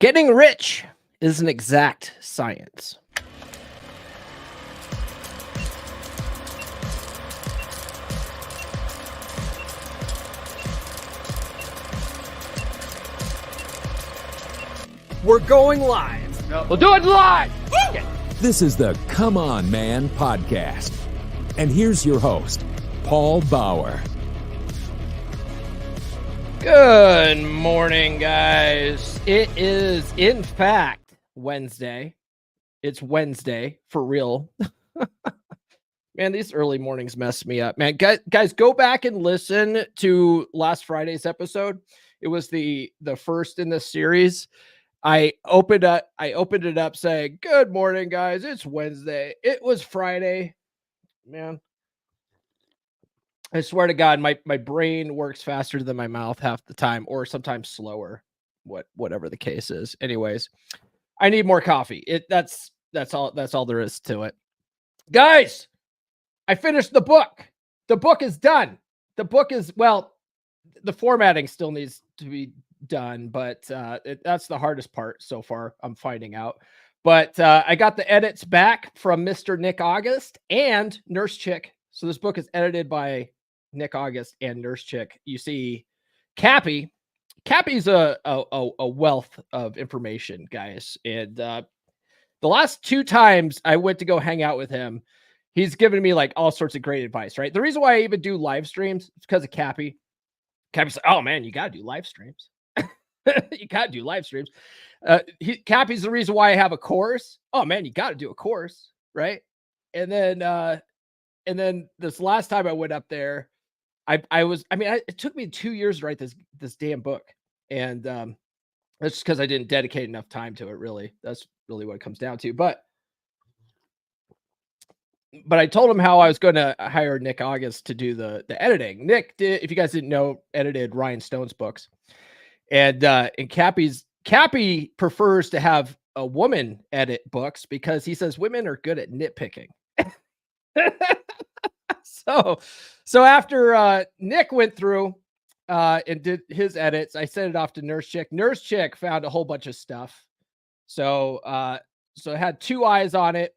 Getting rich is an exact science. We're going live. No. We'll do it live. This is the Come On Man podcast. And here's your host, Paul Bauer. Good morning, guys. It is, in fact, Wednesday. It's Wednesday, for real. Man, these early mornings mess me up. Man, guys, go back and listen to last Friday's episode. It was the first in this series. I opened it up saying, "Good morning, guys. It's Wednesday." It was Friday. Man, I swear to God, my brain works faster than my mouth half the time, or sometimes slower. Whatever the case is. Anyways, I need more coffee. That's all there is to it. Guys, I finished the book. The book is done. The book is, well, the formatting still needs to be done, but that's the hardest part so far, I'm finding out. But I got the edits back from Mr. Nick August and Nurse Chick. So this book is edited by Nick August and Nurse Chick. You see, Cappy's a wealth of information, guys. And the last two times I went to go hang out with him, he's given me like all sorts of great advice, right? The reason why I even do live streams is because of Cappy. Cappy's like, "Oh man, you got to do live streams." You got to do live streams. Cappy's the reason why I have a course. "Oh man, you got to do a course," right? And then this last time I went up there, it took me 2 years to write this damn book, and that's just because I didn't dedicate enough time to it. Really, that's really what it comes down to. But I told him how I was going to hire Nick August to do the editing. Nick did, if you guys didn't know, edited Ryan Stone's books. And Cappy prefers to have a woman edit books because he says women are good at nitpicking. So after Nick went through and did his edits, I sent it off to Nurse Chick. Nurse Chick found a whole bunch of stuff. So it had two eyes on it.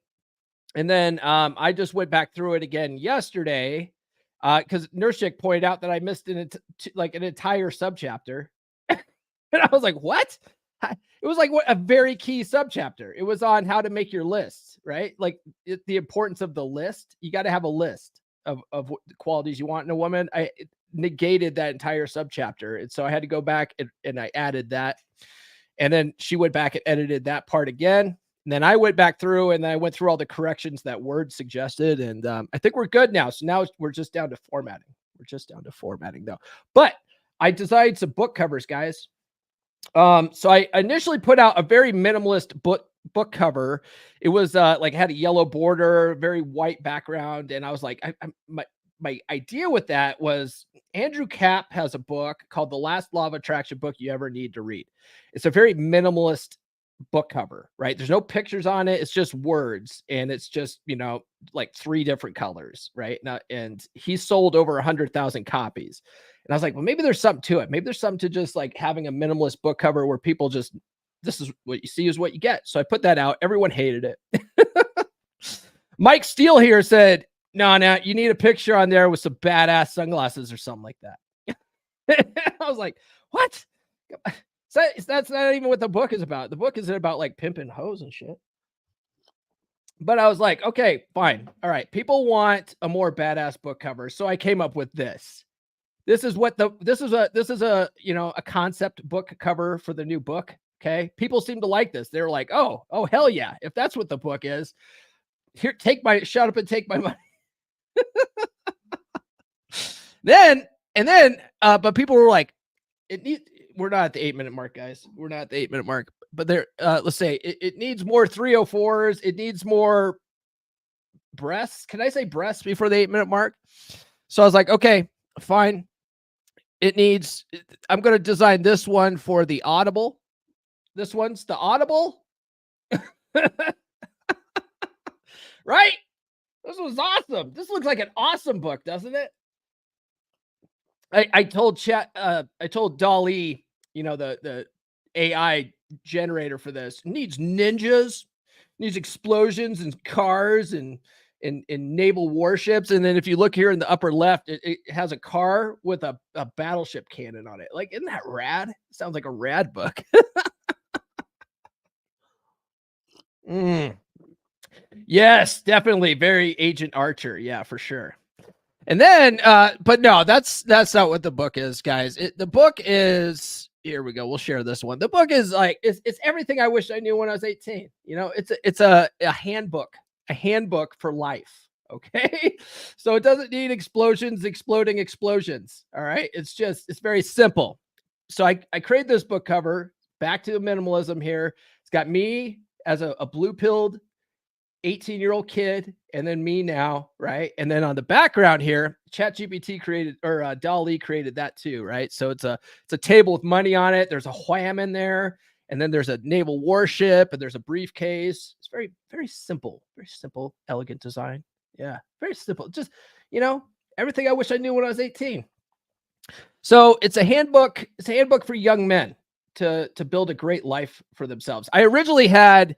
And then I just went back through it again yesterday because Nurse Chick pointed out that I missed an entire subchapter. And I was like, what? It was like a very key subchapter. It was on how to make your lists, right? Like the importance of the list. You got to have a list of what the qualities you want in a woman. I negated that entire subchapter. And so I had to go back and I added that. And then she went back and edited that part again. And then I went back through and then I went through all the corrections that Word suggested. And I think we're good now. So now we're just down to formatting. We're just down to formatting though. But I designed some book covers, guys. So I initially put out a very minimalist book cover. It was like had a yellow border, very white background. And I was like, my idea with that was Andrew Capp has a book called The Last Law of Attraction Book You Ever Need to Read. It's a very minimalist book cover, right? There's no pictures on it. It's just words. And it's just, like 3 different colors, right? And he sold over 100,000 copies. And I was like, well, maybe there's something to it. Maybe there's something to just like having a minimalist book cover where people just, this is what you see is what you get. So I put that out. Everyone hated it. Mike Steele here said, no, you need a picture on there with some badass sunglasses or something like that. I was like, what? So that's not even what the book is about. The book isn't about like pimping hoes and shit. But I was like, okay, fine. All right. People want a more badass book cover. So I came up with this. This is a a concept book cover for the new book. Okay. People seem to like this. They're like, oh, hell yeah. If that's what the book is, here, shut up and take my money. But people were like, we're not at the 8-minute mark, guys. We're not at the 8-minute mark, but let's say it needs more 304s. It needs more breasts. Can I say breasts before the 8-minute mark? So I was like, okay, fine. I'm going to design this one for the Audible. This one's the Audible. Right? This was awesome. This looks like an awesome book, doesn't it? I told DALL-E, the AI generator for this. It needs ninjas, needs explosions and cars and naval warships. And then if you look here in the upper left, it has a car with a battleship cannon on it. Like, isn't that rad? Sounds like a rad book. Yes, definitely. Very Agent Archer. Yeah, for sure. And then, but no, that's not what the book is, guys. The book is, here we go. We'll share this one. The book is like, it's everything I wish I knew when I was 18. You know, it's a handbook for life. Okay. So it doesn't need exploding explosions. All right. It's very simple. So I created this book cover, back to minimalism here. It's got me as a blue-pilled 18-year-old kid, and then me now, right? And then on the background here, ChatGPT created, or DALL-E created that too, right? So it's a table with money on it. There's a wham in there, and then there's a naval warship, and there's a briefcase. It's very, very simple, elegant design. Yeah, very simple. Just, you know, everything I wish I knew when I was 18. So it's a handbook. It's a handbook for young men to build a great life for themselves. I originally had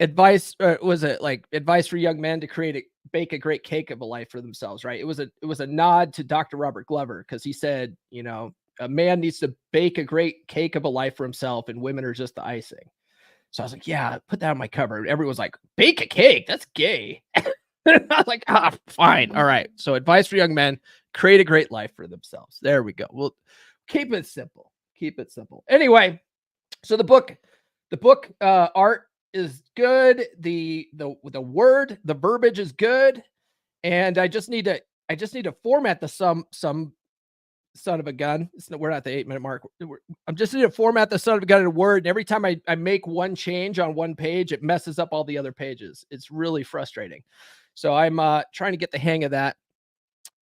advice, was it like advice for young men to bake a great cake of a life for themselves, right? It was a nod to Dr. Robert Glover, because he said, you know, a man needs to bake a great cake of a life for himself, and women are just the icing. So I was like, yeah, put that on my cover. Everyone's like, bake a cake? That's gay. I was like, fine. All right. So advice for young men, create a great life for themselves. There we go. We'll keep it simple. Anyway, so the book art is good. The verbiage is good. And I just need to format the some son of a gun. We're not the 8-minute mark. I'm just need to format the son of a gun in a Word. And every time I make one change on one page, it messes up all the other pages. It's really frustrating. So I'm trying to get the hang of that.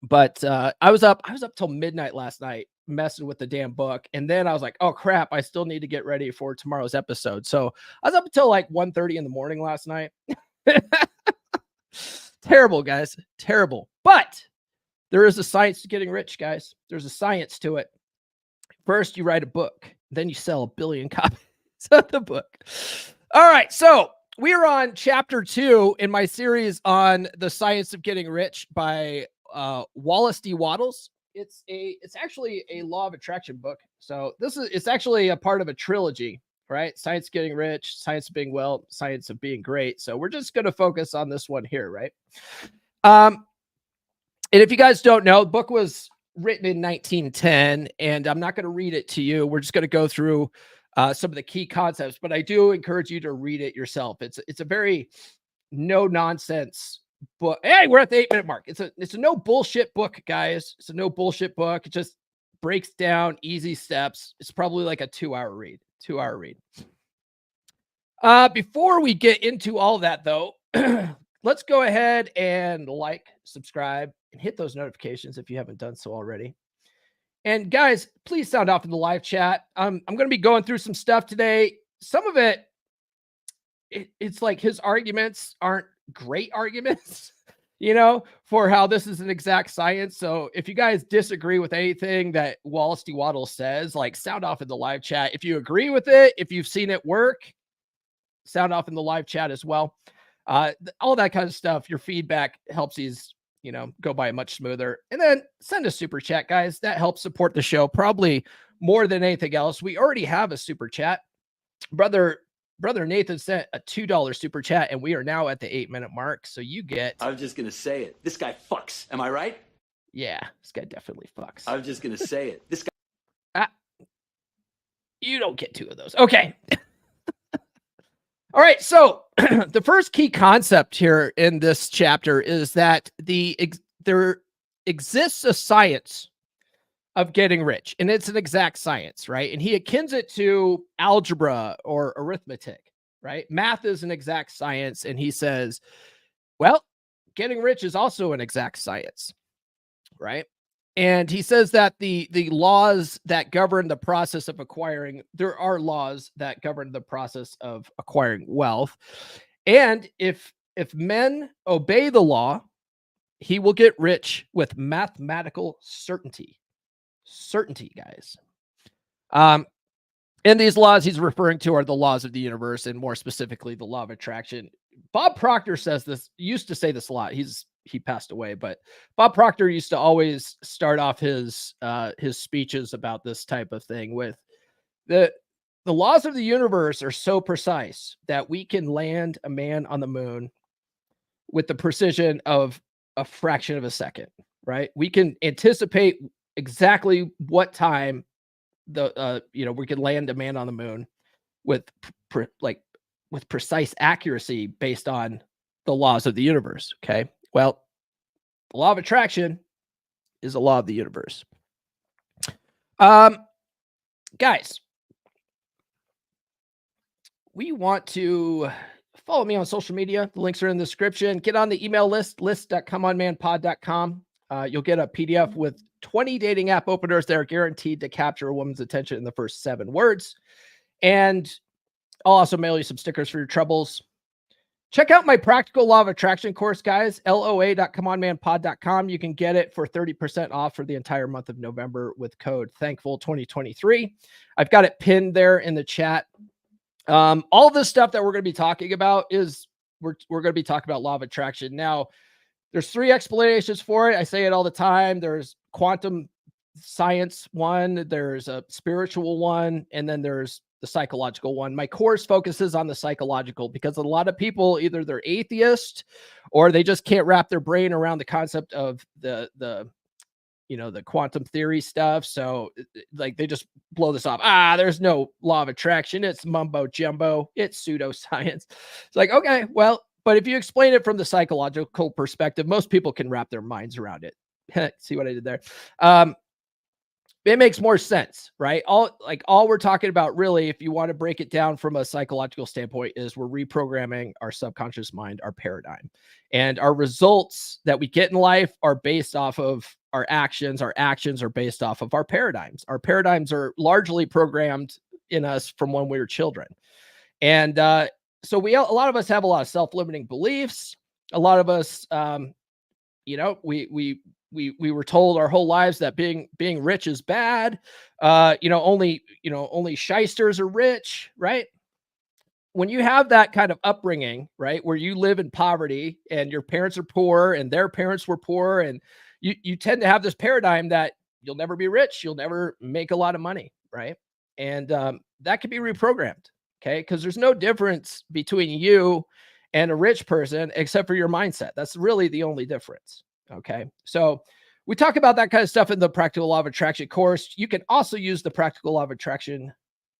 But I was up till midnight last night messing with the damn book. And then I was like, oh crap, I still need to get ready for tomorrow's episode. So I was up until like 1:30 in the morning last night. Terrible, guys. Terrible. But there is a science to getting rich, guys. There's a science to it. First, you write a book, then you sell 1 billion copies of the book. All right. So we are on chapter 2 in my series on the science of getting rich by Wallace D. Wattles. It's actually a law of attraction book. So it's actually a part of a trilogy, right? Science of getting rich, science of being well, science of being great. So we're just going to focus on this one here, right? And if you guys don't know, the book was written in 1910, and I'm not going to read it to you. We're just going to go through some of the key concepts, but I do encourage you to read it yourself. It's a very no nonsense book. Hey, we're at the 8-minute mark. It's a no bullshit book, guys. It's a no bullshit book. It just breaks down easy steps. It's probably like a 2-hour read. Before we get into all that, though, let's go ahead and like, subscribe, and hit those notifications if you haven't done so already. And guys, please sound off in the live chat. I'm going to be going through some stuff today. Some of it's like his arguments aren't great arguments, you know, for how this is an exact science. So if you guys disagree with anything that Wallace D. Wattles says, like, sound off in the live chat. If you agree with it, if you've seen it work, sound off in the live chat as well. All that kind of stuff. Your feedback helps these, you know, go by much smoother. And then send a super chat, guys. That helps support the show probably more than anything else. We already have a super chat. Brother Nathan sent a $2 super chat, and we are now at the 8-minute mark. So you get. I was just going to say it. This guy fucks. Am I right? Yeah, this guy definitely fucks. I was just going to say it. This guy. You don't get 2 of those. Okay. All right. So the first key concept here in this chapter is that there exists a science of getting rich, and it's an exact science, right? And he akins it to algebra or arithmetic, right? Math is an exact science. And he says, well, getting rich is also an exact science, right? And he says that the laws that govern the process of acquiring, there are laws that govern the process of acquiring wealth. And if men obey the law, he will get rich with mathematical certainty. Certainty, guys. And these laws he's referring to are the laws of the universe, and more specifically, the law of attraction. Bob Proctor says this, used to say this a lot. He passed away, but Bob Proctor used to always start off his speeches about this type of thing with the laws of the universe are so precise that we can land a man on the moon with the precision of a fraction of a second, right? We can anticipate exactly what time we could land a man on the moon with with precise accuracy based on the laws of the universe. Okay. Well, the law of attraction is a law of the universe. Guys, we want to follow me on social media. The links are in the description. Get on the email list.comeonmanpod.com. You'll get a PDF with 20 dating app openers that are guaranteed to capture a woman's attention in the first 7 words. And I'll also mail you some stickers for your troubles. Check out my practical law of attraction course, guys, loa.comeonmanpod.com. You can get it for 30% off for the entire month of November with code THANKFUL2023. I've got it pinned there in the chat. All this stuff that we're going to be talking about is we're going to be talking about law of attraction. Now, there's 3 explanations for it. I say it all the time. There's quantum science one, there's a spiritual one, and then there's the psychological one. My course focuses on the psychological because a lot of people, either they're atheist or they just can't wrap their brain around the concept of the quantum theory stuff. So like they just blow this off. There's no law of attraction. It's mumbo jumbo. It's pseudoscience. It's like, okay, well, but if you explain it from the psychological perspective, most people can wrap their minds around it. See what I did there? It makes more sense, right? All we're talking about really, if you want to break it down from a psychological standpoint, is we're reprogramming our subconscious mind, our paradigm, and our results that we get in life are based off of our actions. Our actions are based off of our paradigms. Our paradigms are largely programmed in us from when we were children. And so a lot of us have a lot of self-limiting beliefs. A lot of us, we were told our whole lives that being rich is bad. Only shysters are rich, right? When you have that kind of upbringing, right, where you live in poverty and your parents are poor and their parents were poor, and you tend to have this paradigm that you'll never be rich, you'll never make a lot of money, right? And that can be reprogrammed, okay? Because there's no difference between you and a rich person except for your mindset. That's really the only difference. Okay. So we talk about that kind of stuff in the Practical Law of Attraction course. You can also use the Practical Law of Attraction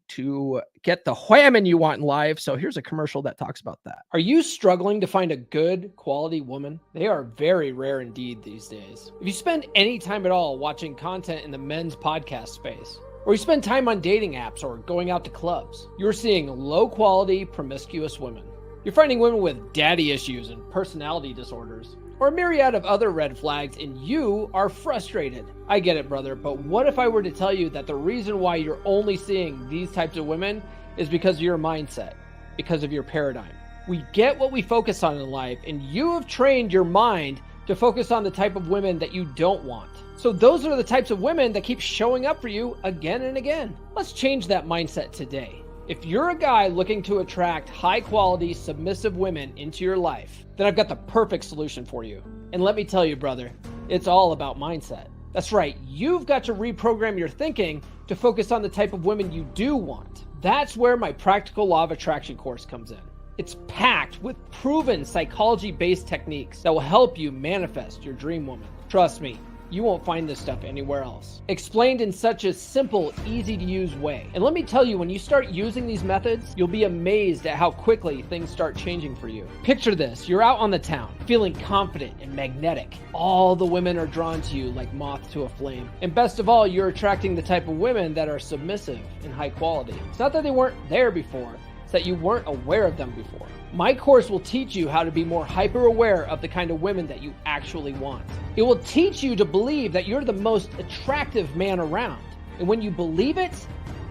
to get the whamming you want in life. So here's a commercial that talks about that. Are you struggling to find a good quality woman? They are very rare indeed these days. If you spend any time at all watching content in the men's podcast space, or you spend time on dating apps or going out to clubs, you're seeing low quality, promiscuous women. You're finding women with daddy issues and personality disorders, or a myriad of other red flags, and you are frustrated. I get it, brother, but what if I were to tell you that the reason why you're only seeing these types of women is because of your mindset, because of your paradigm? We get what we focus on in life, and you have trained your mind to focus on the type of women that you don't want. So those are the types of women that keep showing up for you again and again. Let's change that mindset today. If you're a guy looking to attract high-quality, submissive women into your life, then I've got the perfect solution for you. And let me tell you, brother, it's all about mindset. That's right. You've got to reprogram your thinking to focus on the type of women you do want. That's where my Practical Law of Attraction course comes in. It's packed with proven psychology-based techniques that will help you manifest your dream woman. Trust me, you won't find this stuff anywhere else. Explained in such a simple, easy-to-use way. And let me tell you, when you start using these methods, you'll be amazed at how quickly things start changing for you. Picture this. You're out on the town, feeling confident and magnetic. All the women are drawn to you like moth to a flame. And best of all, you're attracting the type of women that are submissive and high quality. It's not that they weren't there before, it's that you weren't aware of them before. My course will teach you how to be more hyper-aware of the kind of women that you actually want. It will teach you to believe that you're the most attractive man around. And when you believe it,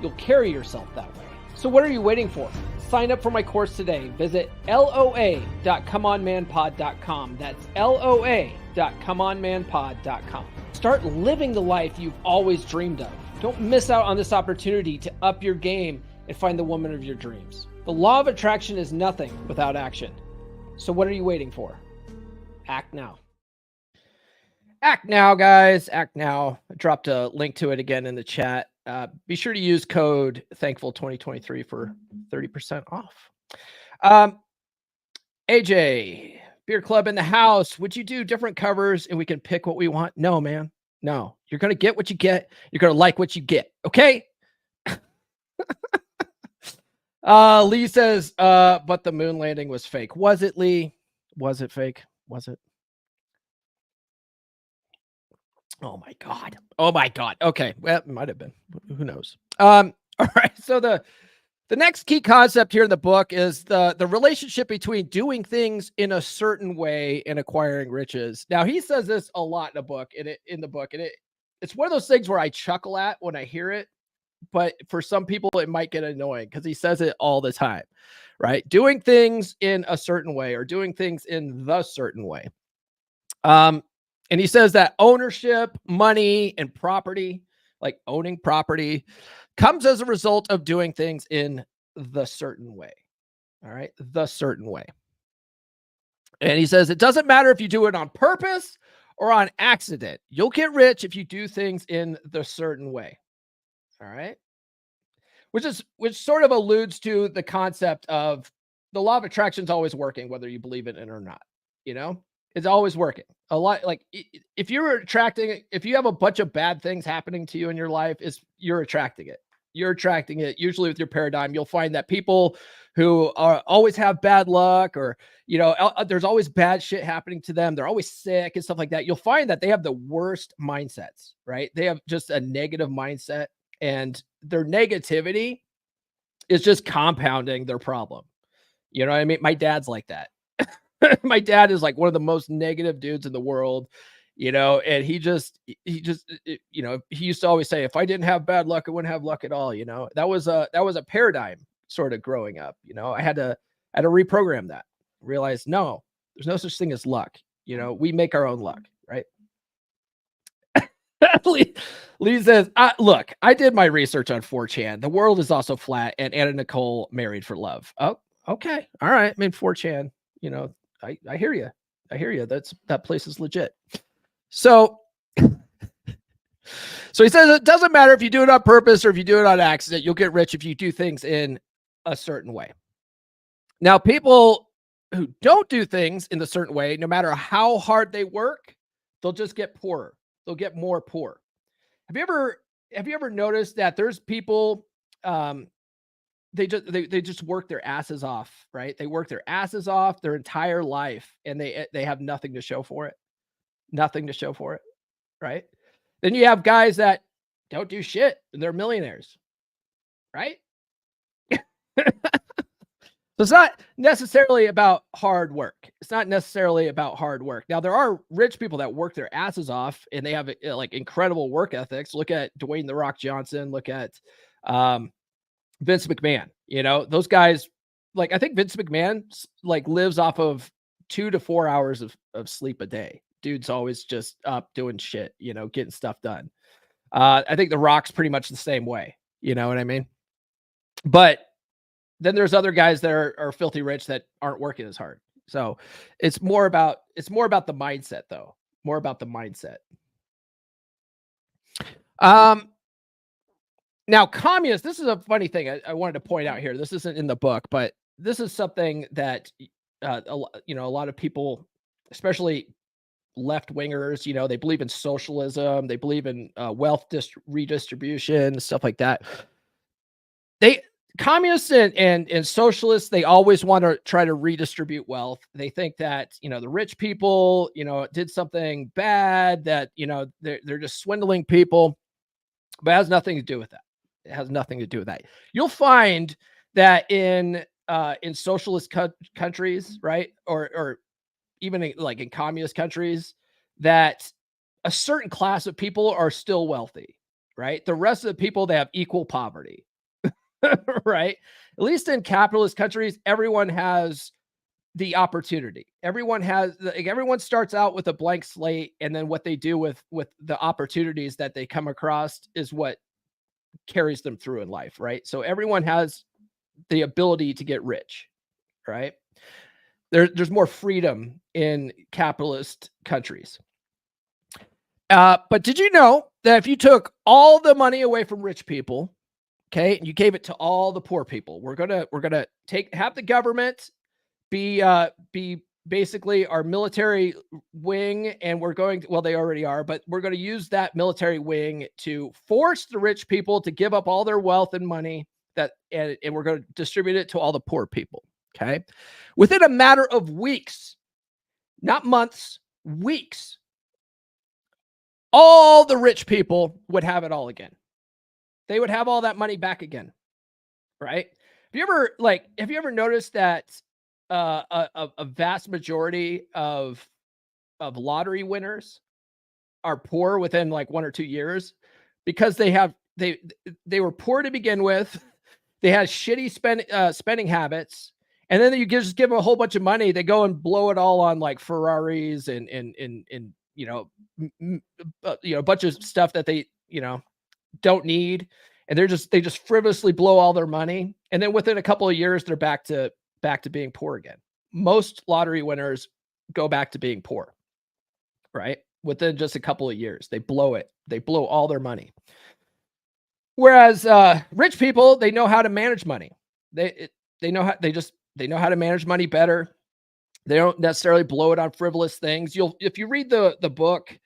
you'll carry yourself that way. So what are you waiting for? Sign up for my course today. Visit loa.comeonmanpod.com. That's loa.comeonmanpod.com. Start living the life you've always dreamed of. Don't miss out on this opportunity to up your game and find the woman of your dreams. The law of attraction is nothing without action. So what are you waiting for? Act now. Act now, guys. Act now. I dropped a link to it again in the chat. Be sure to use code Thankful2023 for 30% off. AJ, Beer Club in the house. Would you do different covers and we can pick what we want? No, man. No. You're going to get what you get. You're going to like what you get. Okay? Lee says, but the moon landing was fake. Was it, Lee? Was it fake? Was it? Oh my God. Oh my God. Okay. Well, it might have been. Who knows? All right. So the next key concept here in the book is the relationship between doing things in a certain way and acquiring riches. Now he says this a lot in the book, it's one of those things where I chuckle at when I hear it, but for some people it might get annoying because he says it all the time, right? Doing things in a certain way or doing things in the certain way. And he says that ownership, money, and property, like owning property, comes as a result of doing things in the certain way. All right. The certain way. And he says, it doesn't matter if you do it on purpose or on accident. You'll get rich if you do things in the certain way. All right. Which sort of alludes to the concept of the law of attraction is always working, whether you believe in it or not. You know, it's always working. A lot, like if you have a bunch of bad things happening to you in your life, you're attracting it. You're attracting it. Usually with your paradigm, you'll find that people who always have bad luck, or, you know, there's always bad shit happening to them. They're always sick and stuff like that. You'll find that they have the worst mindsets, right? They have just a negative mindset, and their negativity is just compounding their problem. You know what I mean? My dad's like that. My dad is like one of the most negative dudes in the world, you know, and he you know, he used to always say, if I didn't have bad luck, I wouldn't have luck at all. You know, that was a paradigm sort of growing up. You know, I had to reprogram that, realize, no, there's no such thing as luck. You know, we make our own luck, right? Lee says, look, I did my research on 4chan. The world is also flat, and Anna Nicole married for love. Oh, okay. All right. I mean, 4chan, you know, I hear you. I hear you. That place is legit. So he says it doesn't matter if you do it on purpose or if you do it on accident. You'll get rich if you do things in a certain way. Now, people who don't do things in a certain way, no matter how hard they work, they'll just get poorer. They'll get more poor. Have you ever noticed that there's people, they just work their asses off, right? They work their asses off their entire life, and they have nothing to show for it. Nothing to show for it, right? Then you have guys that don't do shit and they're millionaires, right? So it's not necessarily about hard work. It's not necessarily about hard work. Now, there are rich people that work their asses off and they have like incredible work ethics. Look at Dwayne "The Rock" Johnson. Look at Vince McMahon. You know, those guys, like, I think Vince McMahon like lives off of 2 to 4 hours of sleep a day. Dude's always just up doing shit, you know, getting stuff done. I think The Rock's pretty much the same way. You know what I mean? But then there's other guys that are filthy rich that aren't working as hard. So it's more about the mindset, though. More about the mindset. Now, communists, this is a funny thing I wanted to point out here. This isn't in the book, but this is something that, a lot of people, especially left-wingers, you know, they believe in socialism. They believe in wealth redistribution, stuff like that. Communists and socialists, they always want to try to redistribute wealth. They think that, you know, the rich people, you know, did something bad, that, you know, they're just swindling people, but it has nothing to do with that. It has nothing to do with that. You'll find that in socialist countries, right, or even in communist countries, that a certain class of people are still wealthy, right? The rest of the people, they have equal poverty. Right? At least in capitalist countries, everyone has the opportunity. Everyone starts out with a blank slate, and then what they do with the opportunities that they come across is what carries them through in life, right? So everyone has the ability to get rich, right? There's more freedom in capitalist countries. But did you know that if you took all the money away from rich people, okay, and you gave it to all the poor people, we're gonna have the government be basically our military wing, and we're going to, well, they already are, but we're going to use that military wing to force the rich people to give up all their wealth and money and we're going to distribute it to all the poor people. Okay. Within a matter of weeks, not months, weeks, all the rich people would have it all again. They would have all that money back again. Right. Have you ever noticed that a vast majority of lottery winners are poor within like 1 or 2 years because they were poor to begin with. They had shitty spending habits, and then you just give them a whole bunch of money. They go and blow it all on like Ferraris and a bunch of stuff that they don't need, and they just frivolously blow all their money, and then within a couple of years they're back to being poor again. Most lottery winners go back to being poor, right? Within just a couple of years, they blow it. They blow all their money. Whereas rich people, they know how to manage money. They know how to manage money better. They don't necessarily blow it on frivolous things. If you read the book,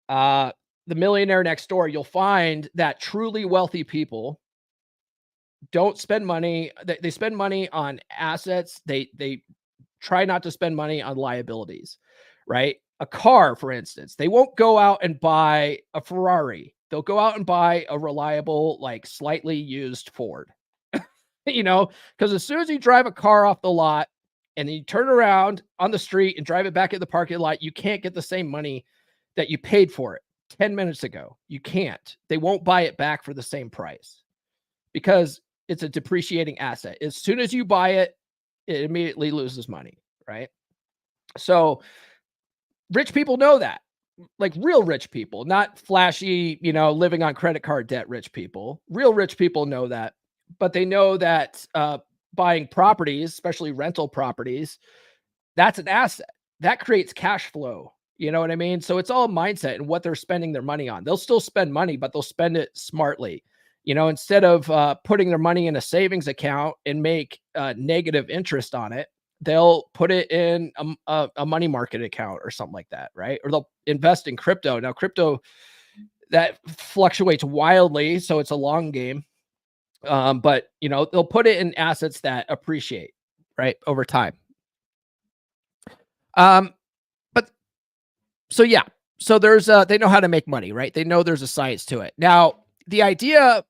The Millionaire Next Door, you'll find that truly wealthy people don't spend money. They spend money on assets. They try not to spend money on liabilities, right? A car, for instance, they won't go out and buy a Ferrari. They'll go out and buy a reliable, like slightly used Ford, because as soon as you drive a car off the lot and then you turn around on the street and drive it back in the parking lot, you can't get the same money that you paid for it 10 minutes ago. You can't. They won't buy it back for the same price because it's a depreciating asset. As soon as you buy it, it immediately loses money, right? So rich people know that, like real rich people, not flashy, living on credit card debt rich people. Real rich people know that, but they know that buying properties, especially rental properties, that's an asset. That creates cash flow. You know what I mean? So it's all mindset and what they're spending their money on. They'll still spend money, but they'll spend it smartly. Instead of putting their money in a savings account and make negative interest on it, they'll put it in a money market account or something like that, right? Or they'll invest in crypto. Now, crypto, that fluctuates wildly, so it's a long game. But they'll put it in assets that appreciate, right, over time. So there's they know how to make money, right? They know there's a science to it. Now, the idea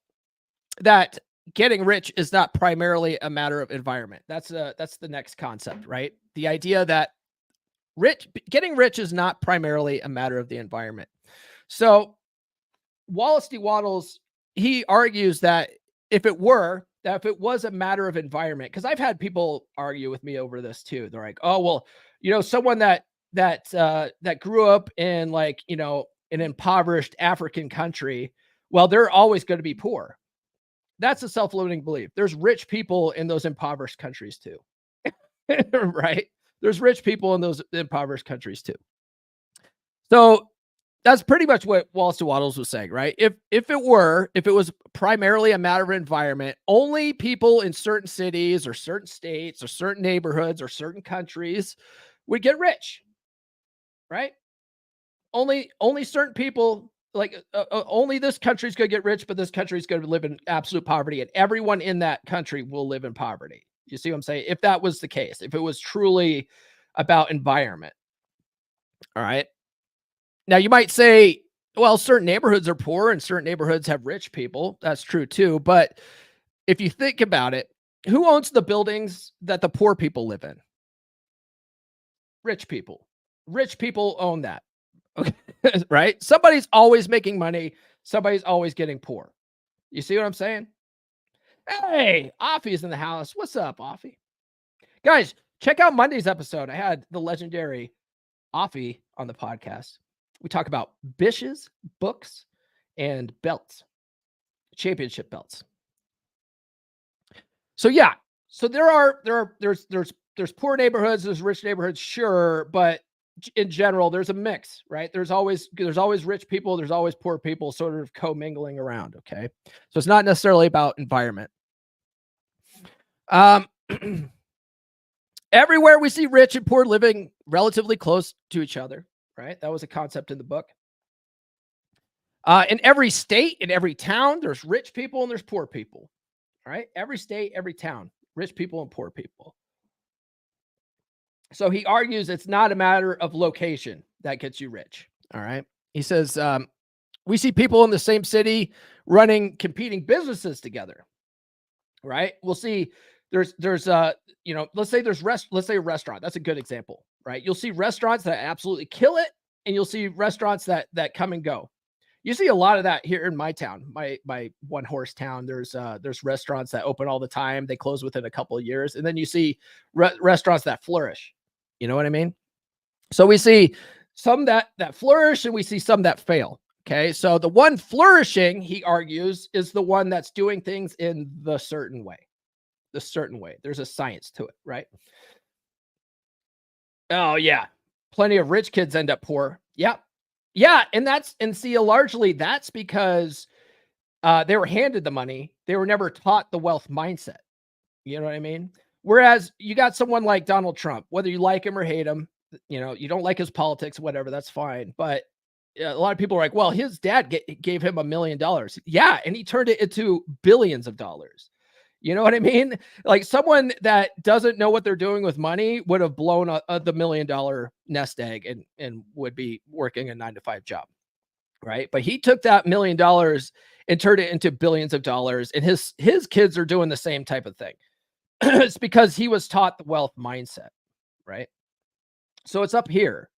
that getting rich is not primarily a matter of environment. That's the next concept, right? The idea that getting rich is not primarily a matter of the environment. So Wallace D. Wattles, he argues that if it was a matter of environment, because I've had people argue with me over this too. They're like, oh, well, someone that grew up in like, an impoverished African country, well, they're always going to be poor. That's a self-limiting belief. There's rich people in those impoverished countries too, right? There's rich people in those impoverished countries too. So that's pretty much what Wallace D. Wattles was saying, right? If it was primarily a matter of environment, only people in certain cities or certain states or certain neighborhoods or certain countries would get rich, right? Only certain people, like only this country's going to get rich, but this country's going to live in absolute poverty, and everyone in that country will live in poverty. You see what I'm saying? If that was the case, if it was truly about environment. All right. Now you might say, well, certain neighborhoods are poor and certain neighborhoods have rich people. That's true too. But if you think about it, who owns the buildings that the poor people live in? Rich people. Rich people own that. Okay. Right? Somebody's always making money. Somebody's always getting poor. You see what I'm saying? Hey, Offie's in the house. What's up, Offie? Guys, check out Monday's episode. I had the legendary Offie on the podcast. We talk about bishes, books, and belts. championship belts. So yeah, so there's poor neighborhoods, there's rich neighborhoods, sure, but in general, there's a mix, right? There's always rich people, there's always poor people sort of commingling around, okay? So it's not necessarily about environment. Everywhere we see rich and poor living relatively close to each other, right? That was a concept in the book. In every state, in every town, there's rich people and there's poor people, right? Every state, every town, rich people and poor people. So he argues it's not a matter of location that gets you rich. All right. He says, we see people in the same city running competing businesses together. Right. We'll see let's say let's say a restaurant. That's a good example, right? You'll see restaurants that absolutely kill it, and you'll see restaurants that come and go. You see a lot of that here in my town, my one horse town. There's restaurants that open all the time. They close within a couple of years. And then you see restaurants that flourish. You know what I mean? So we see some that flourish and we see some that fail. Okay. So the one flourishing, he argues, is the one that's doing things in the certain way. There's a science to it, right? Oh yeah. Plenty of rich kids end up poor. Yeah. Yeah, and see, largely that's because they were handed the money. They were never taught the wealth mindset. You know what I mean? Whereas you got someone like Donald Trump, whether you like him or hate him, you don't like his politics, whatever, that's fine. But a lot of people are like, well, his dad gave him $1 million. Yeah, and he turned it into billions of dollars. You know what I mean? Like someone that doesn't know what they're doing with money would have blown the $1 million nest egg and would be working a 9-to-5 job. Right. But he took that $1 million and turned it into billions of dollars. And his kids are doing the same type of thing. It's because he was taught the wealth mindset. Right. So it's up here.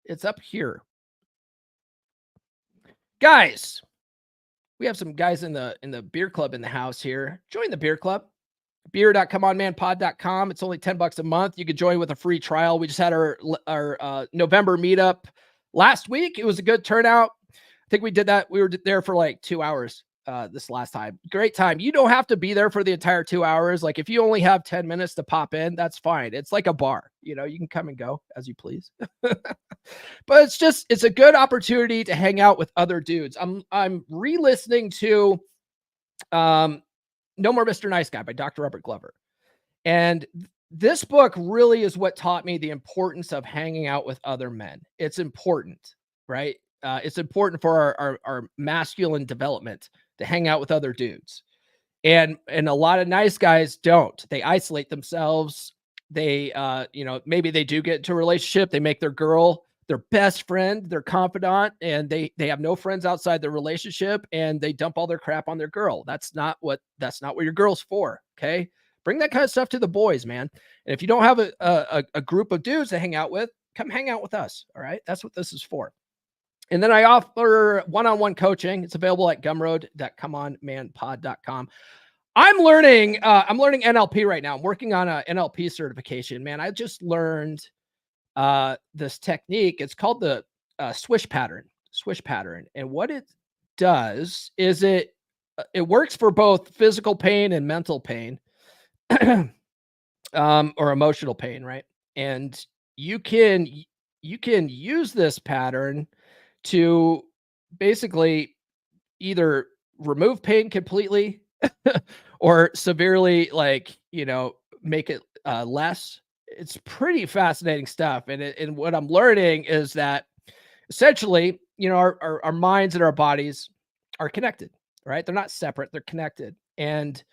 Guys, we have some guys in the beer club in the house here. Join the beer club. beer.comeonmanpod.com. It's only $10 a month. You could join with a free trial. We just had our November meetup last week. It was a good turnout. I think we did that. We were there for like 2 hours this last time. Great time. You don't have to be there for the entire 2 hours. Like if you only have 10 minutes to pop in, that's fine. It's like a bar. You can come and go as you please. But it's a good opportunity to hang out with other dudes. I'm re-listening to No More Mr. Nice Guy by Dr. Robert Glover. And this book really is what taught me the importance of hanging out with other men. It's important, right? It's important for our masculine development to hang out with other dudes. And a lot of nice guys don't. They isolate themselves. They, maybe they do get into a relationship. They make their girl their best friend, their confidant, and they have no friends outside the relationship, and they dump all their crap on their girl. That's not what your girl's for. Okay. Bring that kind of stuff to the boys, man. And if you don't have a group of dudes to hang out with, come hang out with us. All right. That's what this is for. And then I offer one-on-one coaching. It's available at gumroad.comeonmanpod.com. I'm learning NLP right now. I'm working on a NLP certification, man. I just learned this technique. It's called the swish pattern. And what it does is it works for both physical pain and mental pain, or emotional pain, right? And you can use this pattern to basically either remove pain completely or severely, make it less. It's pretty fascinating stuff. And what I'm learning is that essentially, our minds and our bodies are connected, right? They're not separate, they're connected. And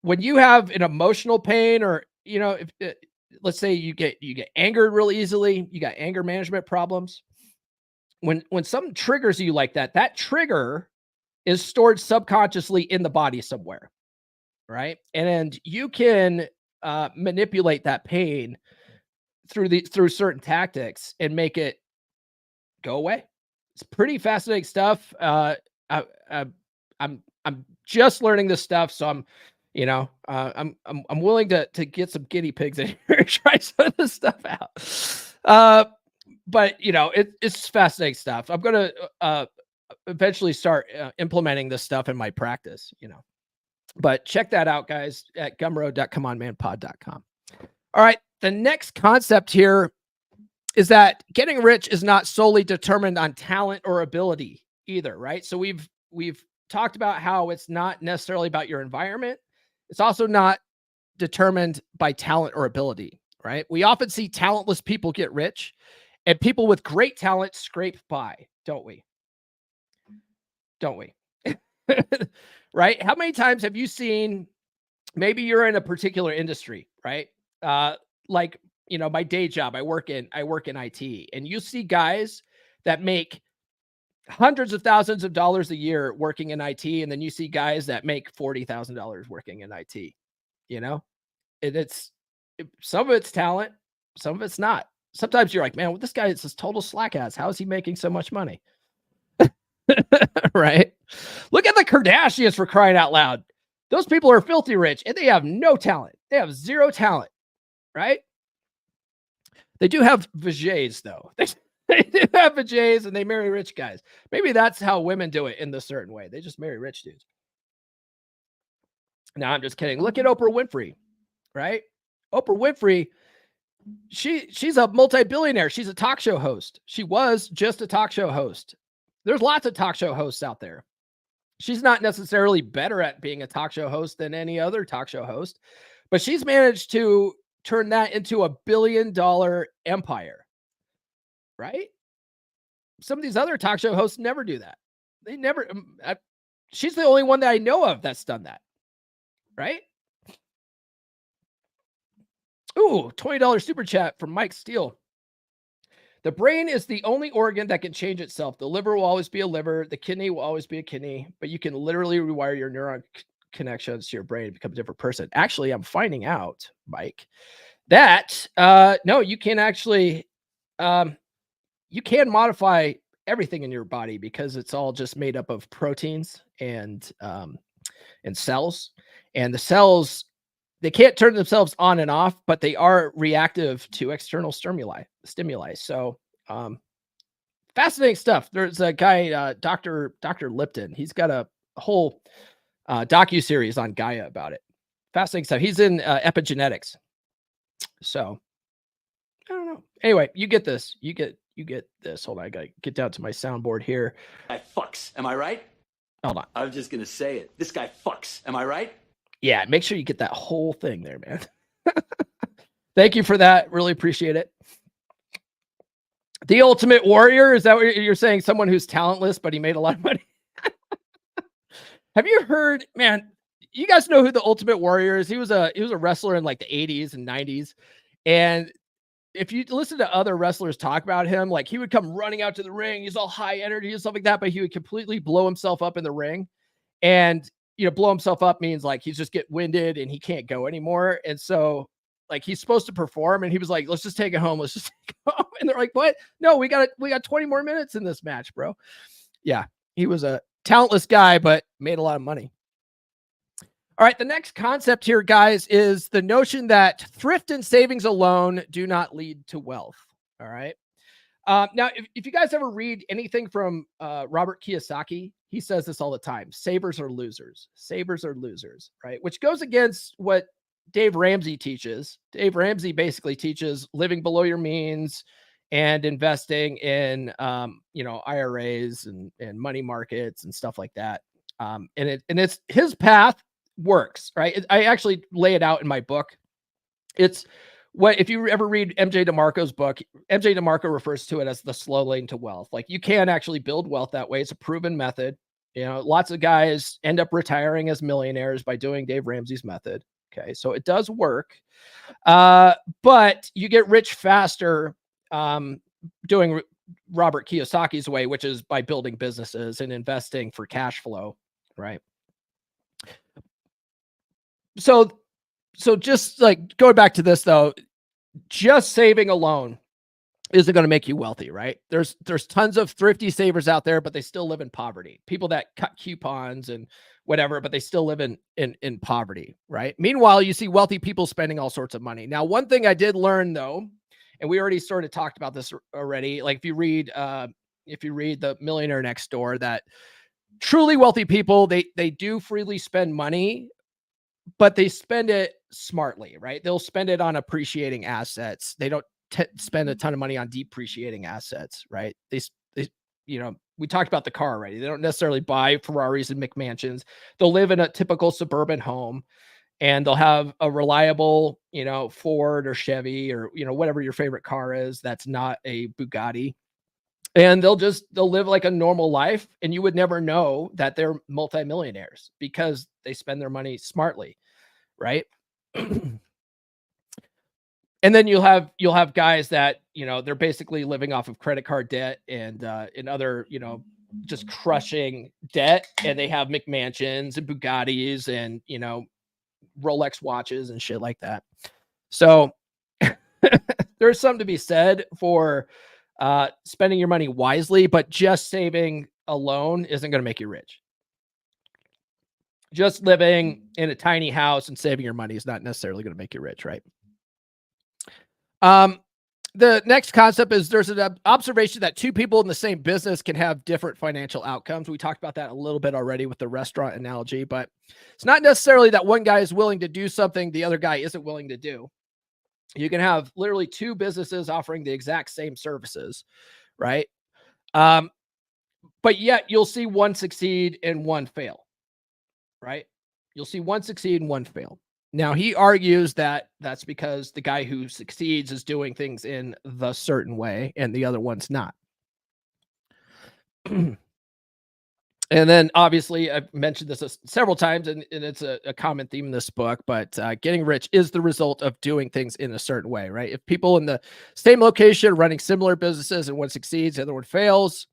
when you have an emotional pain, or, let's say you get angered really easily, you got anger management problems. When something triggers you like that, that trigger is stored subconsciously in the body somewhere, right? And you can manipulate that pain through certain tactics and make it go away. It's pretty fascinating stuff. I'm just learning this stuff, so I'm willing to get some guinea pigs in here and try some of this stuff out. But it's fascinating stuff. I'm gonna eventually start implementing this stuff in my practice, but check that out, guys, at gumroad.comeonmanpod.com. All right. The next concept here is that getting rich is not solely determined on talent or ability either, right? So we've talked about how it's not necessarily about your environment. It's also not determined by talent or ability, right? We often see talentless people get rich and people with great talent scrape by, don't we? Don't we? Right? How many times have you seen, maybe you're in a particular industry, right? Like, my day job, I work in IT, and you see guys that make hundreds of thousands of dollars a year working in IT. And then you see guys that make $40,000 working in IT, some of it's talent, some of it's not. Sometimes you're like, man, well, this guy is just total slack ass. How is he making so much money? Right? Look at the Kardashians, for crying out loud. Those people are filthy rich and they have no talent. They have zero talent, right? They do have vajays though. They do have vajays and they marry rich guys. Maybe that's how women do it in this certain way. They just marry rich dudes. Now I'm just kidding. Look at Oprah Winfrey, right? Oprah Winfrey, she's a multi-billionaire. She's a talk show host. She was just a talk show host. There's lots of talk show hosts out there. She's not necessarily better at being a talk show host than any other talk show host, but she's managed to turn that into a $1 billion empire, right? Some of these other talk show hosts never do that. They never, she's the only one that I know of that's done that, right? Ooh, $20 super chat from Mike Steele. The brain is the only organ that can change itself. The liver will always be a liver. The kidney will always be a kidney, but you can literally rewire your neuron connections to your brain to become a different person. Actually, I'm finding out, Mike, that no, you can actually, you can modify everything in your body because it's all just made up of proteins and cells. And the cells, they can't turn themselves on and off, but they are reactive to external stimuli. So, fascinating stuff. There's a guy, Dr. Lipton. He's got a whole docu-series on Gaia about it. Fascinating stuff. He's in epigenetics. So, I don't know. Anyway, you get this. You get this. Hold on. I got to get down to my soundboard here. Guy fucks. Am I right? Hold on. I was just going to say it. This guy fucks. Am I right? Yeah, make sure you get that whole thing there, man. Thank you for that. Really appreciate it. The Ultimate Warrior, is that what you're saying? Someone who's talentless, but he made a lot of money? Have you heard, man, you guys know who the Ultimate Warrior is? He was a wrestler in like the 80s and 90s. And if you listen to other wrestlers talk about him, like he would come running out to the ring. He's all high energy and stuff like that, but he would completely blow himself up in the ring. And blow himself up means like he's just get winded and he can't go anymore. And so like he's supposed to perform and he was like, let's just take it home. Let's just take it home. And they're like, what? No, we got 20 more minutes in this match, bro. Yeah. He was a talentless guy, but made a lot of money. All right. The next concept here, guys, is the notion that thrift and savings alone do not lead to wealth. All right. Now, if you guys ever read anything from Robert Kiyosaki, he says this all the time. Savers are losers. Savers are losers, right? Which goes against what Dave Ramsey teaches. Dave Ramsey basically teaches living below your means and investing in, IRAs and money markets and stuff like that. And it's his path works, right? I actually lay it out in my book. It's what, if you ever read MJ DeMarco's book, MJ DeMarco refers to it as the slow lane to wealth. Like you can actually build wealth that way. It's a proven method. Lots of guys end up retiring as millionaires by doing Dave Ramsey's method. Okay. So it does work. But you get rich faster doing Robert Kiyosaki's way, which is by building businesses and investing for cash flow. Right. So just like going back to this though, just saving alone isn't going to make you wealthy, right? There's tons of thrifty savers out there, but they still live in poverty. People that cut coupons and whatever, but they still live in poverty, right? Meanwhile, you see wealthy people spending all sorts of money. Now, one thing I did learn though, and we already sort of talked about this already, like if you read if you read The Millionaire Next Door, that truly wealthy people, they do freely spend money, but they spend it smartly, right? They'll spend it on appreciating assets. They don't spend a ton of money on depreciating assets, right? They, we talked about the car already. They don't necessarily buy Ferraris and McMansions. They'll live in a typical suburban home, and they'll have a reliable, Ford or Chevy or, whatever your favorite car is. That's not a Bugatti. And they'll live like a normal life. And you would never know that they're multimillionaires because they spend their money smartly. Right. And then you'll have guys that, they're basically living off of credit card debt and other, just crushing debt. And they have McMansions and Bugattis and, Rolex watches and shit like that. So there's something to be said for spending your money wisely, but just saving alone isn't going to make you rich. Just living in a tiny house and saving your money is not necessarily going to make you rich, right? The next concept is there's an observation that two people in the same business can have different financial outcomes. We talked about that a little bit already with the restaurant analogy, but it's not necessarily that one guy is willing to do something the other guy isn't willing to do. You can have literally two businesses offering the exact same services, right? But yet you'll see one succeed and one fail, right? You'll see one succeed and one fail. Now, he argues that that's because the guy who succeeds is doing things in the certain way and the other one's not. And then obviously I've mentioned this several times and it's a common theme in this book, but getting rich is the result of doing things in a certain way, right? If people in the same location running similar businesses and one succeeds, the other one fails,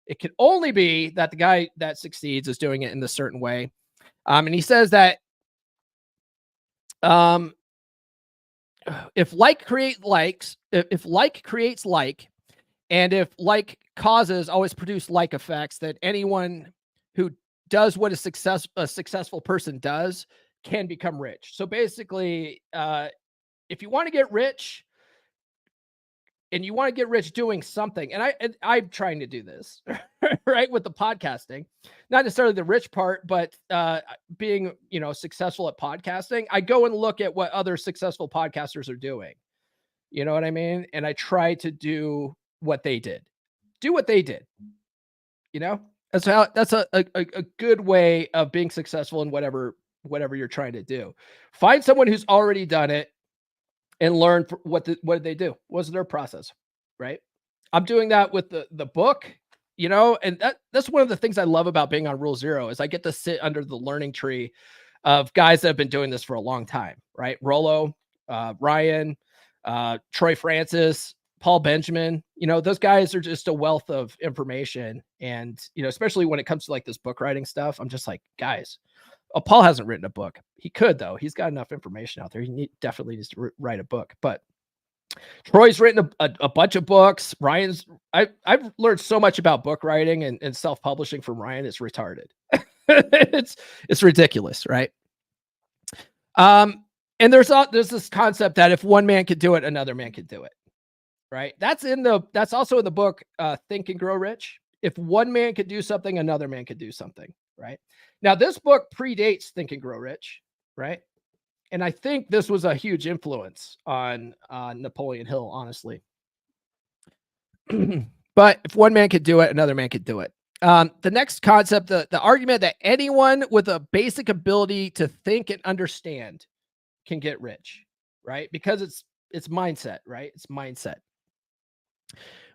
it can only be that the guy that succeeds is doing it in a certain way. And he says that if like creates like, and if like causes always produce like effects, that anyone who does what a successful person does can become rich. So basically, if you want to get rich, and you want to get rich doing something, and I'm trying to do this, right, with the podcasting, not necessarily the rich part, but being, successful at podcasting. I go and look at what other successful podcasters are doing. You know what I mean? And I try to do what they did. That's a good way of being successful in whatever you're trying to do. Find someone who's already done it and learn what did they do? What was their process, right? I'm doing that with the book, and that's one of the things I love about being on Rule Zero is I get to sit under the learning tree of guys that have been doing this for a long time, right? Rollo, Ryan, Troy Francis, Paul Benjamin, those guys are just a wealth of information. And, especially when it comes to like this book writing stuff, I'm just like, guys, Paul hasn't written a book. He could, though. He's got enough information out there. He definitely needs to write a book. But Troy's written a bunch of books. I've learned so much about book writing and self-publishing from Ryan. It's retarded. it's ridiculous, right? And there's this concept that if one man could do it, another man could do it, right? That's also in the book, Think and Grow Rich. If one man could do something, another man could do something, right? Now, this book predates Think and Grow Rich, right? And I think this was a huge influence on Napoleon Hill, honestly. But if one man could do it, another man could do it. The next concept, the argument that anyone with a basic ability to think and understand can get rich, right? Because it's mindset, right? It's mindset.